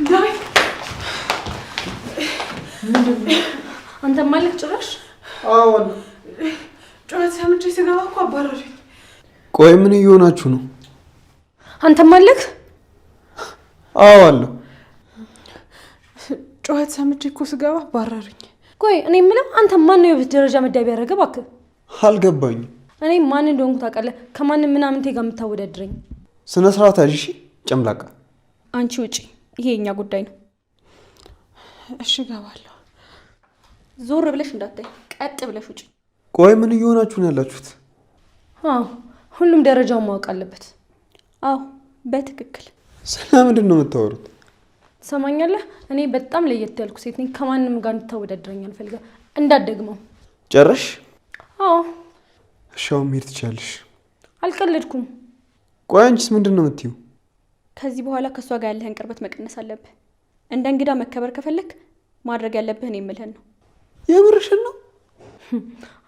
ዳዊት አንተ ማለት ጭራሽ አዎን ጩኸት ሰምቼ ስገባ እኮ አባረረኝ። ቆይ ምን እየሆናችሁ ነው? አንተ ማለት አዎን ጩኸት ሰምቼ እኮ ስገባ አባረረኝ። ቆይ እኔ የምለው አንተ ማን ነው የቤት ደረጃ መዳብ ያደረገ? እባክህ አልገባኝም። እኔ ማን እንደሆንኩ ታውቃለህ? ከማንም ምናምን ጋር የምታወዳድረኝ? ስነ ስርዓት ያዥ። እሺ ጨምላቃ አንቺ ውጪ፣ ይሄ የኛ ጉዳይ ነው። እሺ እገባለሁ። ዞር ብለሽ እንዳታይ፣ ቀጥ ብለሽ ውጪ። ቆይ ምን እየሆናችሁ ነው ያላችሁት? አዎ ሁሉም ደረጃውን ማወቅ አለበት። አዎ በትክክል። ስለምንድን ነው የምታወሩት? ትሰማኛለህ? እኔ በጣም ለየት ያልኩ ሴት ነኝ። ከማንም ጋር እንድታወዳድረኝ አልፈልግም። እንዳትደግመው። ጨረሽ? አዎ። እሺ አሁን መሄድ ትችያለሽ። አልቀለድኩም። ቆይ አንቺስ ምንድን ነው የምትይው? ከዚህ በኋላ ከሷ ጋር ያለህን ቅርበት መቀነስ አለብህ። እንደ እንግዳ መከበር ከፈለክ ማድረግ ያለብህን የምልህን ነው። የምርሽን ነው?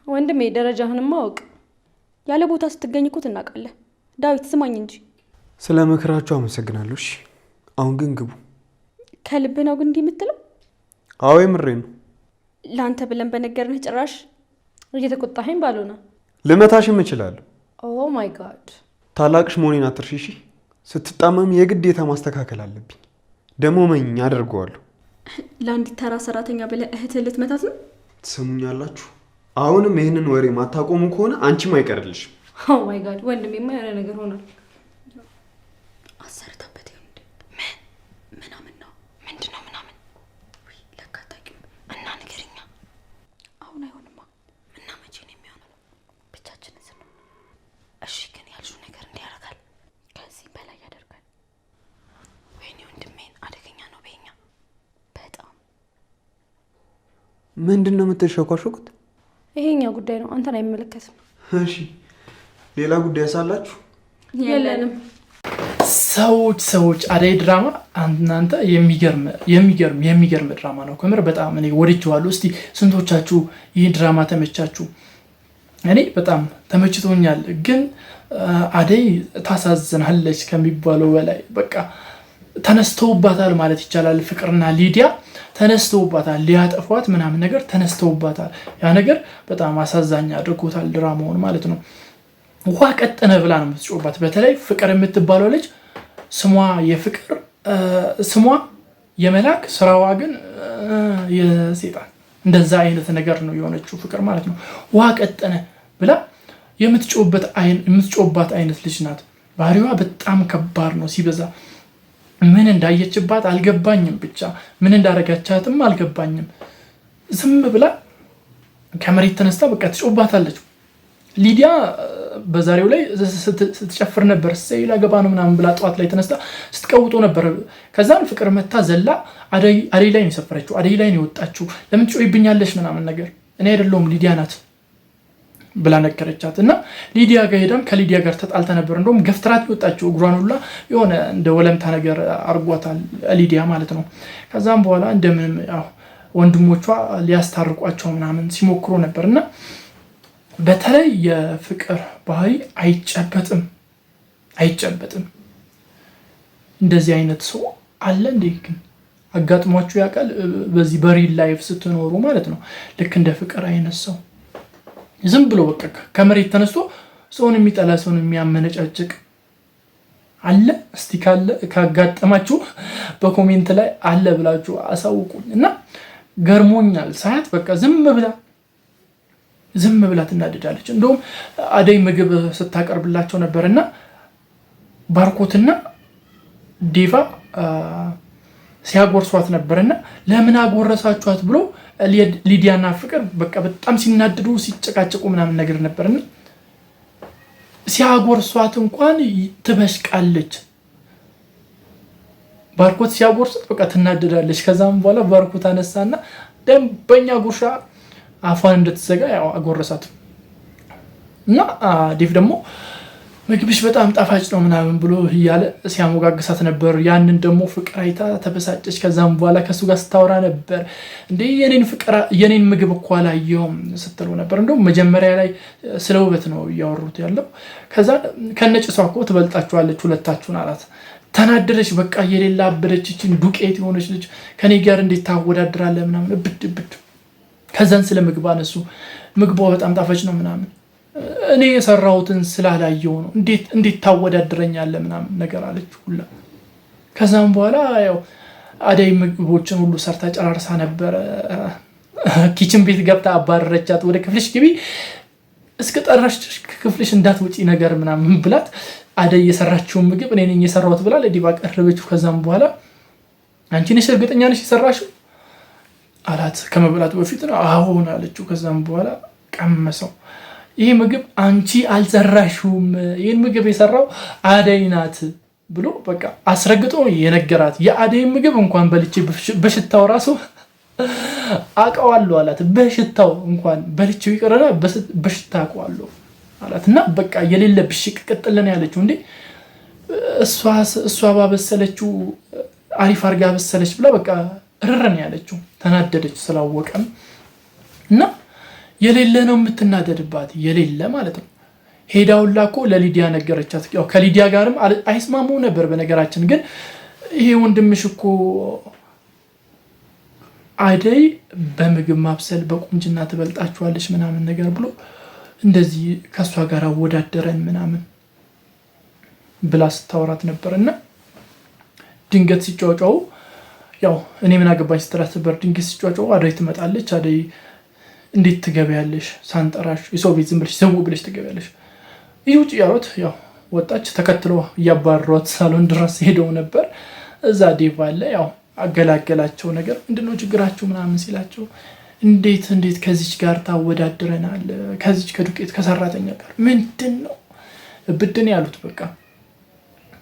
ወንድሜ ደረጃህን ማወቅ ያለ ቦታ ስትገኝ እኮ ትናቃለህ። ዳዊት ስማኝ እንጂ። ስለ ምክራችሁ አመሰግናለሁ። እሺ አሁን ግን ግቡ። ከልብ ነው ግን እንዲህ የምትለው? አዎ የምሬ ነው። ለአንተ ብለን በነገርንህ ጭራሽ እየተቆጣኸኝ ባልሆነ ልመታሽም እችላለሁ። ኦ ማይ ጋድ። ታላቅሽ መሆኔን አትርሺ። እሺ ስትጣመም የግዴታ ማስተካከል አለብኝ። ደግሞ መኝ አደርገዋለሁ። ለአንዲት ተራ ሰራተኛ ብለህ እህትህ ልትመታት ነው? ትሰሙኛላችሁ? አሁንም ይህንን ወሬ ማታቆሙ ከሆነ አንቺም አይቀርልሽም። ኦ ማይ ጋድ ወንድሜ የማይሆነ ነገር ሆኗል። አሰርታበት ይሁን ምናምን ነው። ምንድን ነው ምናምን? ወይ ለካ አታውቂም። እና ንገሪኛ። አሁን አይሆንማ። እና መቼ ነው የሚሆነው? ብቻችንን ስንሆን። እሺ ግን ያልሽው ነገር እንዲያደርጋል ከዚህ በላይ ያደርጋል። ወይኔ ወንድሜን አደገኛ ነው በኛ በጣም። ምንድን ነው የምትሸኳሸኩት? ይሄኛ ጉዳይ ነው፣ አንተን አይመለከትም። እሺ ሌላ ጉዳይ ሳላችሁ? የለንም። ሰዎች አደይ ድራማ እናንተ የሚገርም ድራማ ነው። ከምር በጣም እኔ ወድጄዋለሁ። እስቲ ስንቶቻችሁ ይህ ድራማ ተመቻችሁ? እኔ በጣም ተመችቶኛል። ግን አደይ ታሳዝናለች ከሚባለው በላይ በቃ ተነስተውባታል ማለት ይቻላል። ፍቅርና ሊዲያ ተነስተውባታል፣ ሊያጠፏት ምናምን ነገር ተነስተውባታል። ያ ነገር በጣም አሳዛኝ አድርጎታል ድራማውን ማለት ነው። ውሃ ቀጠነ ብላ ነው የምትጮባት። በተለይ ፍቅር የምትባለው ልጅ ስሟ የፍቅር ስሟ የመላክ ስራዋ ግን የሴጣን እንደዛ አይነት ነገር ነው የሆነችው ፍቅር ማለት ነው። ውሃ ቀጠነ ብላ የምትጮባት አይነት ልጅ ናት። ባህሪዋ በጣም ከባድ ነው ሲበዛ። ምን እንዳየችባት አልገባኝም። ብቻ ምን እንዳረጋቻትም አልገባኝም። ዝም ብላ ከመሬት ተነስታ በቃ ትጮባታለች። ሊዲያ በዛሬው ላይ ስትጨፍር ነበር። ሰይላ ገባ ነው ምናምን ብላ ጠዋት ላይ ተነስታ ስትቀውጦ ነበር። ከዛን ፍቅር መታ ዘላ አደይ ላይ ነው የሰፈረችው። አደይ ላይ ነው የወጣችው። ለምን ትጮይብኛለሽ ምናምን ነገር እኔ አይደለሁም ሊዲያ ናት ብላ ነገረቻት። እና ሊዲያ ጋር ሄዳም ከሊዲያ ጋር ተጣልታ ነበር። እንደውም ገፍትራት የወጣችው እግሯን ሁላ የሆነ እንደ ወለምታ ነገር አርጓታል ሊዲያ ማለት ነው። ከዛም በኋላ እንደምንም ያው ወንድሞቿ ሊያስታርቋቸው ምናምን ሲሞክሩ ነበርና በተለይ የፍቅር ባህሪ አይጨበጥም። እንደዚህ አይነት ሰው አለ እንዴ? ግን አጋጥሟችሁ ያውቃል? በዚህ በሪል ላይፍ ስትኖሩ ማለት ነው። ልክ እንደ ፍቅር አይነት ሰው ዝም ብሎ በቃ ከመሬት ተነስቶ ሰውን የሚጠላ ሰውን የሚያመነጫጭቅ አለ? እስቲ ካጋጠማችሁ በኮሜንት ላይ አለ ብላችሁ አሳውቁኝ። እና ገርሞኛል ሳያት በቃ ዝም ብላ ትናደዳለች። እንደውም አደይ ምግብ ስታቀርብላቸው ነበርና ባርኮትና ዴቫ ሲያጎርሷት ነበርና ለምን አጎረሳችኋት ብሎ ሊዲያና ፍቅር በቃ በጣም ሲናደዱ ሲጨቃጨቁ ምናምን ነገር ነበርና ሲያጎርሷት እንኳን ትበሽቃለች። ባርኮት ሲያጎርሱት በቃ ትናደዳለች። ከዛም በኋላ ባርኮት አነሳና ደንበኛ ጉርሻ አፏን እንድትዘጋ ያው አጎረሳት። እና ዴቭ ደግሞ ምግብሽ በጣም ጣፋጭ ነው ምናምን ብሎ እያለ ሲያሞጋግሳት ነበር። ያንን ደግሞ ፍቅር አይታ ተበሳጨች። ከዛም በኋላ ከእሱ ጋር ስታወራ ነበር። እንዴ የኔን ምግብ እኮ አላየውም ስትለው ነበር። እንደውም መጀመሪያ ላይ ስለ ውበት ነው እያወሩት ያለው። ከዛ ከነጭሷ እኮ ትበልጣችኋለች ሁለታችሁን አላት። ተናደረች። በቃ የሌላ አበደች። ይችን ዱቄት የሆነች ልጅ ከኔ ጋር እንዴት ታወዳድራለህ ምናምን ብድ። ከዛን ስለ ምግብ አነሱ። ምግቧ በጣም ጣፋጭ ነው ምናምን እኔ የሰራሁትን ስላላየው ነው እንዴት ታወዳድረኛለህ ምናምን ነገር አለች ሁላ። ከዛም በኋላ ያው አደይ ምግቦችን ሁሉ ሰርታ ጨራርሳ ነበረ። ኪችን ቤት ገብታ አባረረቻት። ወደ ክፍልሽ ግቢ እስከ ጠራሽ ክፍልሽ እንዳትወጪ ነገር ምናምን ብላት አደይ የሰራችውን ምግብ እኔ ነኝ የሰራሁት ብላ ለዲባ ቀረበችው። ከዛም በኋላ አንቺ ነሽ እርግጠኛ ነሽ የሰራሽው አላት። ከመብላቱ በፊት ነው አሁን አለችው። ከዛም በኋላ ቀመሰው። ይህ ምግብ አንቺ አልሰራሽውም፣ ይህን ምግብ የሰራው አደይ ናት ብሎ በቃ አስረግጦ የነገራት። የአደይ ምግብ እንኳን በልቼ በሽታው ራሱ አውቀዋለሁ አላት። በሽታው እንኳን በልቼው ይቀርና በሽታ አውቀዋለሁ አላት። እና በቃ የሌለ ብሽቅ ቅጥልን ያለችው እንዴ እሷ ባበሰለችው አሪፍ አርጋ በሰለች ብላ በቃ ርረን ያለችው። ተናደደች ስላወቀም እና የሌለ ነው የምትናደድባት፣ የሌለ ማለት ነው። ሄዳውላ እኮ ለሊዲያ ነገረቻት። ያው ከሊዲያ ጋርም አይስማሙ ነበር በነገራችን። ግን ይሄ ወንድምሽ እኮ አደይ በምግብ ማብሰል በቁንጅና ትበልጣችኋለች ምናምን ነገር ብሎ እንደዚህ ከሷ ጋር አወዳደረን ምናምን ብላ ስታወራት ነበር። እና ድንገት ሲጫጫው ያው እኔ ምን አገባኝ ስትላት ነበር። ድንገት ሲጫጫው አደይ ትመጣለች። አደይ እንዴት ትገቢያለሽ ሳንጠራሽ የሰው ቤት ዝም ብለሽ ዘው ብለሽ ትገቢያለሽ? ይህ ውጭ ያሉት ያው ወጣች። ተከትሎ እያባረሯት ሳሎን ድረስ ሄደው ነበር። እዛ ዴቭ አለ። ያው አገላገላቸው። ነገር ምንድነው ችግራችሁ ምናምን ሲላቸው እንዴት ከዚች ጋር ታወዳድረናል? ከዚች ከዱቄት ከሰራተኛ ጋር ምንድን ነው ብድን ያሉት። በቃ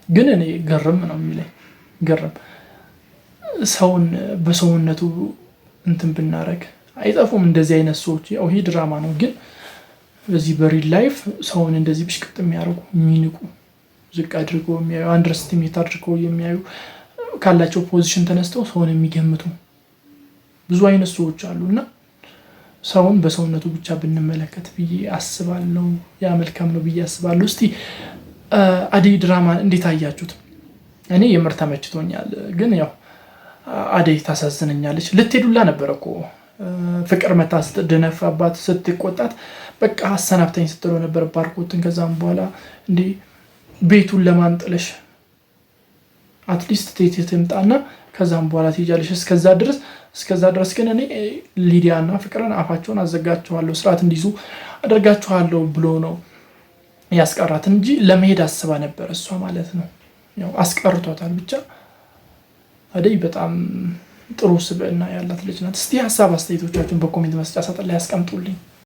ግን እኔ ገርም ነው የሚለኝ ገርም ሰውን በሰውነቱ እንትን ብናረግ አይጠፉም እንደዚህ አይነት ሰዎች። ያው ይሄ ድራማ ነው፣ ግን በዚህ በሪል ላይፍ ሰውን እንደዚህ ብሽቅጥ የሚያደርጉ የሚንቁ፣ ዝቅ አድርገው የሚያዩ፣ አንደርስቲሜት አድርገው የሚያዩ፣ ካላቸው ፖዚሽን ተነስተው ሰውን የሚገምቱ ብዙ አይነት ሰዎች አሉና ሰውን በሰውነቱ ብቻ ብንመለከት ብዬ አስባለሁ። ያ መልካም ነው ብዬ አስባለሁ። እስቲ አደይ ድራማ እንዴት አያችሁት? እኔ የምር ተመችቶኛል። ግን ያው አደይ ታሳዝነኛለች። ልትሄዱላ ነበር እኮ ፍቅር መታ ስትደነፋባት ስትቆጣት በቃ አሰናብተኝ ስትለው ነበር ባርኮትን። ከዛም በኋላ እንዴ ቤቱን ለማንጥለሽ አትሊስት ቴቴ ትምጣና ከዛም በኋላ ትሄጃለሽ። እስከዛ ድረስ ግን እኔ ሊዲያና ፍቅርን አፋቸውን አዘጋቸዋለሁ፣ ስርዓት እንዲይዙ አደርጋቸዋለሁ ብሎ ነው ያስቀራት እንጂ ለመሄድ አስባ ነበር እሷ ማለት ነው። ያው አስቀርቷታል። ብቻ አደይ በጣም ጥሩ ስብዕና ያላት ልጅ ናት። እስቲ ሀሳብ አስተያየቶቻችሁን በኮሜንት መስጫ ሳጥን ላይ ያስቀምጡልኝ።